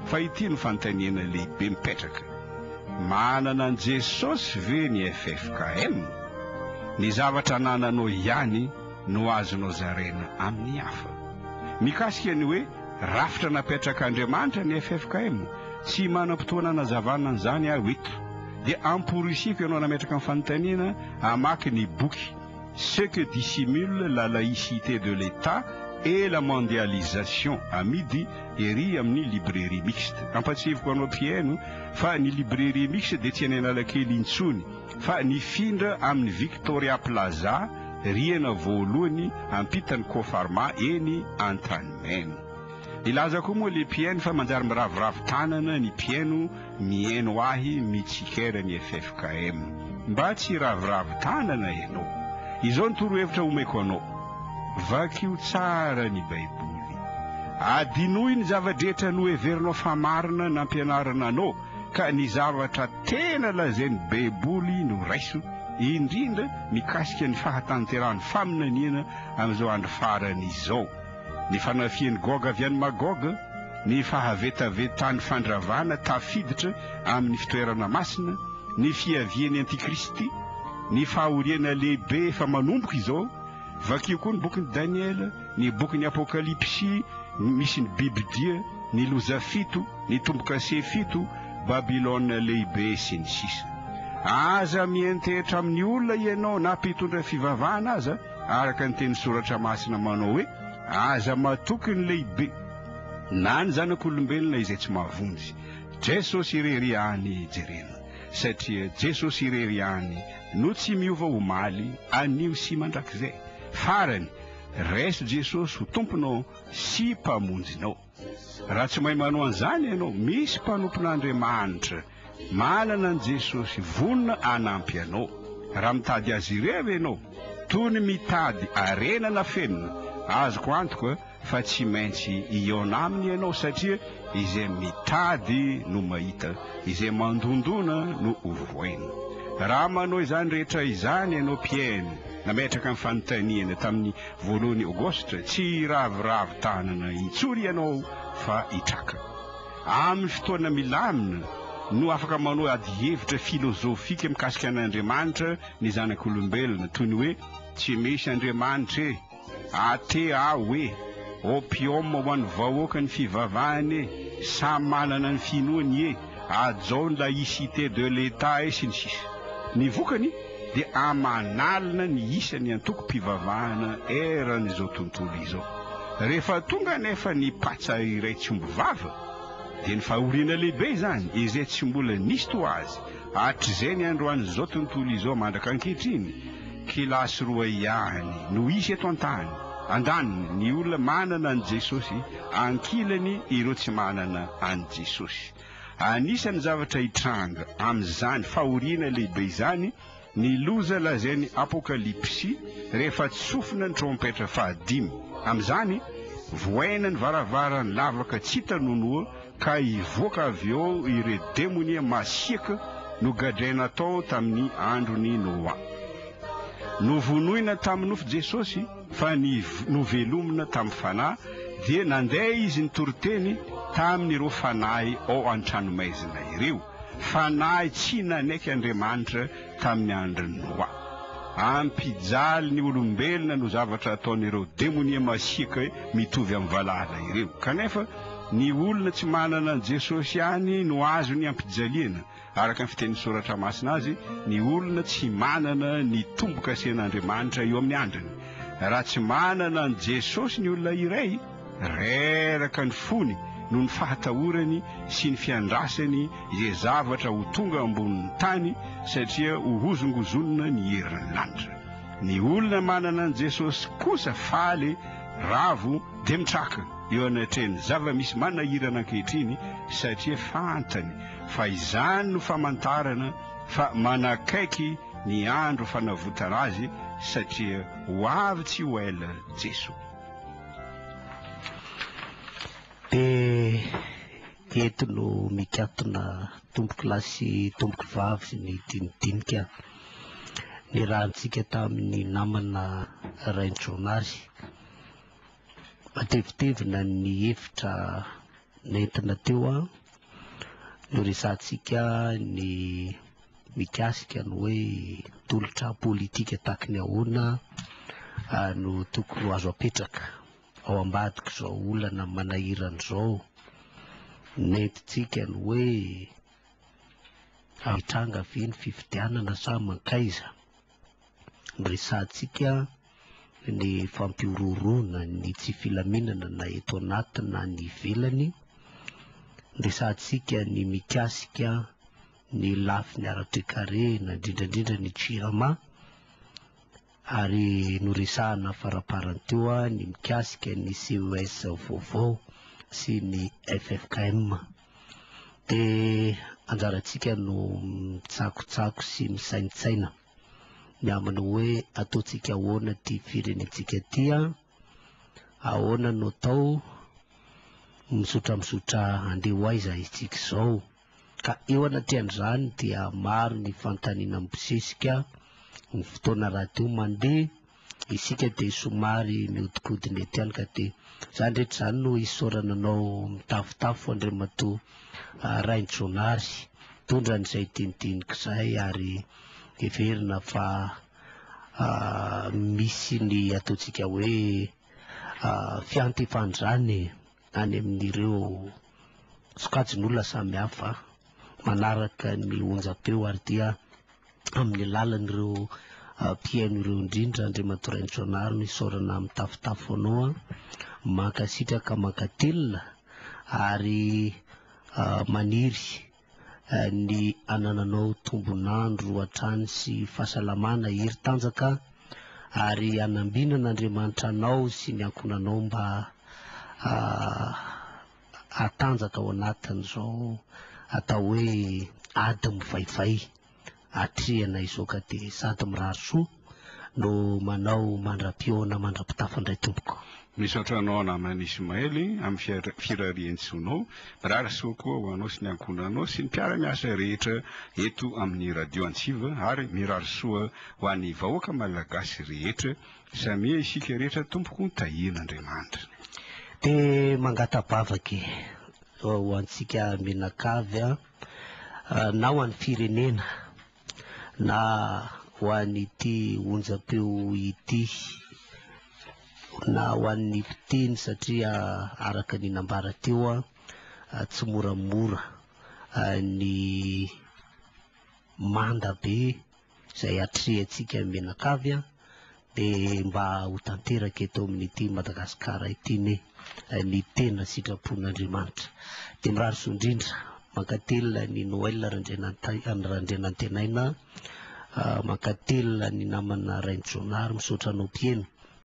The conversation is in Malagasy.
fa ity no fanontaniana lehibe mipetraka. Manana an Jesosy ve ny FFKM? Ny zavatra anananao ihany no azonao zarena amin'ny hafa. Mikasika ny hoe rafitra napetraka Andriamanitra ny FFKM, tsy manam-potoana nazavana an'izany aho eto. Dia amporisiko ianao nametraka amin'ny fanontaniana hamaky ny boky Ce que dissimule la laïcité de l'État et la mondialisation amin'ny ery amin'ny librairie mixte. Ampatsiviko anao pieno fa ny librairie mixte dia tsy any Analakely intsony fa nifindra amin'ny Victoria Plaza rihana voalohany ampitany Kofarma eny Antanimena. Ilaza koa moa le pieno fa manjary miraviravy tanana ny pieno mieno ahy mitsikera ny FFKM mba tsy raviravy tanana ianao. Izao ny torohevitra omeko anao. Vakio tsara ny Baiboly. Adinoy ny zavadrehetra no heverinao famarina nampianarana anao ka ny zavatra tena lazainy Baiboly no raiso, indrindra mikasika ny fahatanterahany faminaniana amin'izao andro farany izao. Ny fanafian'ny Goga avy any Magoga, ny fahavetavetan'ny fandravana tafiditra amin'ny fitoerana masina, ny fiavian'ny Antikristy, ny fahoriana lehibe efa manomboka izao. Vakio koa ny bokin'ny Daniela, ny bokin'ny Apokalipsy, misy ny Bibidia, ny loza fito, ny tombokase fito, Babilôna lehibe sy ny sisa. Aza mientehitra amin'ny olona ianao na mpitondra fivavahana aza, araka ny teny soratra masina manao hoe aza matoky ny lehibe na ny zanak'olombelona izay tsy mahavonjy. Jesosy irery any jerena, satria Jesosy irery any no tsy miova omaly anio sy mandrakizay. Farany reso Jesosy ho tomponao sy mpamonjinao. Raha tsy mahay manao an'izany ianao, misy mpanompon'Andriamanitra manana an Jesosy vonona anampy anao. Raha mitady azy ireo ianao, toy ny mitady arena na fenina, azoko antoka fa tsy maintsy iona aminy ianao, satria izay mitady no mahita, izay mandondona no hovoaina. Raha manao izany rehetra izany ianao pieno nametraka amin'ny fanontaniana tamin'ny voalohany Aogositra, tsy raviravy tanana itsory ianao fa hitraka. Amin'ny fotoana milamina no afaka manao ady hevitra filozofika mikasika an'Andriamanitra ny zanak'olombelona, toy ny hoe tsy misy Andriamanitra e, ate aho hoe opium ho an'ny vahoaka ny fivavahany e, samy manana ny finoany e, ajao ny laïcité de l'État e sy ny sisa. Ny vokany dia amanalina ny isan'ny antoko-pivavahana eran'izao tontolo izao. Rehefa tonga nefa ny patsa iray tsy omby vava, dia ny fahoriana lehibe izany izay tsy mbola nisy to azy hatr'izay ny androan'izao tontolo izao mandraka ankehitriny. Kilasy roa ihany no isy eto an-tany, andaniny ny olona manana an Jesosy, ankilany ireo tsy manana an Jesosy. Anisan'ny zavatra hitranga amin'izany fahoriana lehibe izany ny loza lazainy Apokalipsy rehefa tsofina ny trompetra fahadimy. Amin'izany voaina ny varavarany lavaka tsy tanonoa ka hivoaka avy eo ireo demonia masiaka no gadraina tao tamin'ny androny Noa. Novonoina tamin'ny nofo Jesosy fa novelomina tamin'ny fanahy, dia nandeha izy nitoroteny tamin'ireo fanahy ao an-tranomaizina ireo, fanahy tsy nanaiky Andriamanitra tamin'ny andron'ny Noa. Ampijaly ny olombelona no zavatra ataon'ireo demonia masiaka mitovy amin'ny valala ireo. Kanefa ny olona tsy manana an Jesosy ihany no azo ny ampijaliana. Araka ny fitenin'ny soratra masina azy, ny olona tsy manana ny tombo-kasen'Andriamanitra eo amin'ny andriny. Raha tsy manana an Jesosy ny olona iray, reraka ny fony no ny fahatahorany sy ny fiandrasany izay zavatra ho tonga ambonin'ny tany, satria ho hozongozonina ny herin'ny lanitra. Ny olona manana an Jesosy kosa faly, ravo dia mitraka eo anatreny zava-misy manahirana ankehitriny, satria fantany fa izany no famantarana fa manakaiky ny andro fanavotana azy, satria ho avy tsy ho ela Jesoa. Dia eto no mikatona tomboky lahy sy tomboky vavy sy ny dinidinika ny rahantsika tamin'ny namana rain-dronazy. Matevitevina ny hevitra nentina teo a no resantsika ny mikasika ny hoe tolotra politika tahaka ny ahoana no tokony ho azo apetraka ao ambadika zao olana manahiran'izao. Nentintsika ny hoe hitranga ve ny fifidianana sa mankaiza. Resantsika ny fampiororona, ny tsy filaminana na eto anatiny na ny ivelany. Resantsika ny mikasika ny lafiny ara-toekarena, indrindrandrindra ny jirama. Ary no resahana faraparanteo a ny mikasika ny CES vaovao sy ny FFKM. Dia anjarantsika no mitsakotsako sy misainitsaina ny amina hoe ataontsika ahoana ty firenentsika ty a, ahoana no atao misotra andeha ho aiza isika izao. Ka eo anatrehan'izany dia maro ny fanontaniana mibosesika, ny fotoana raha teo mandeha, isika dia somary mihodinkodina eto ihany ka dia zany rehetra zany no isaorananao mitafotafo andriamatoa Rainjonary tondra n'izay dinidiniky izay, ary heverina fa misy ny ataontsika hoe fiantefandrany any amin'ireo sokajin'olona samihafa manaraka ny onjam-peo, ary dia amin'ny alalan'ireo mpiaino ireo indrindra andriamatoa Rainjonary no isaorana mitafotafo anao a, mankasitraka mankatelina ary maniry ny anananao tombonandro hatrany sy fahasalamana hery tanjaka, ary anambinan'Andriamanitra anao sy ny ankonanao mba hatanjaka ao anatin'izao atao hoe ady mivaivay atrehana izao. Ka dia sady mirary soa no manao mandra-pioana mandra-pitafandray tompoko. Misaotra anao namana Ismaely amin'ny firariantsonao, mirary soa koa ho anao sy ny ankonanao sy ny mpiara-miasa rehetra eto amin'ny radio Antsiva, ary mirary soa ho an'ny vahoaka malagasy rehetra, samia isika rehetra tompoko ny tahian'Andriamanitra. Dia mangatabavaky ho antsika menakavy na ho an'ny firenena na ho an'ity onjam-peo ity na ho an'ny mpiteny, satria araka ny nambara teo tsy moramora ny manda be izay atrehantsika menakavy dia mba ho tanteraka eto amin'ity Madagasikara ity ny tena sitrapon'Andriamanitra. Dia mirary soa indrindra mankatelina ny Noël Randrenantenaina, mankatelina ny namana Rainjonary, misaotra anao mpieno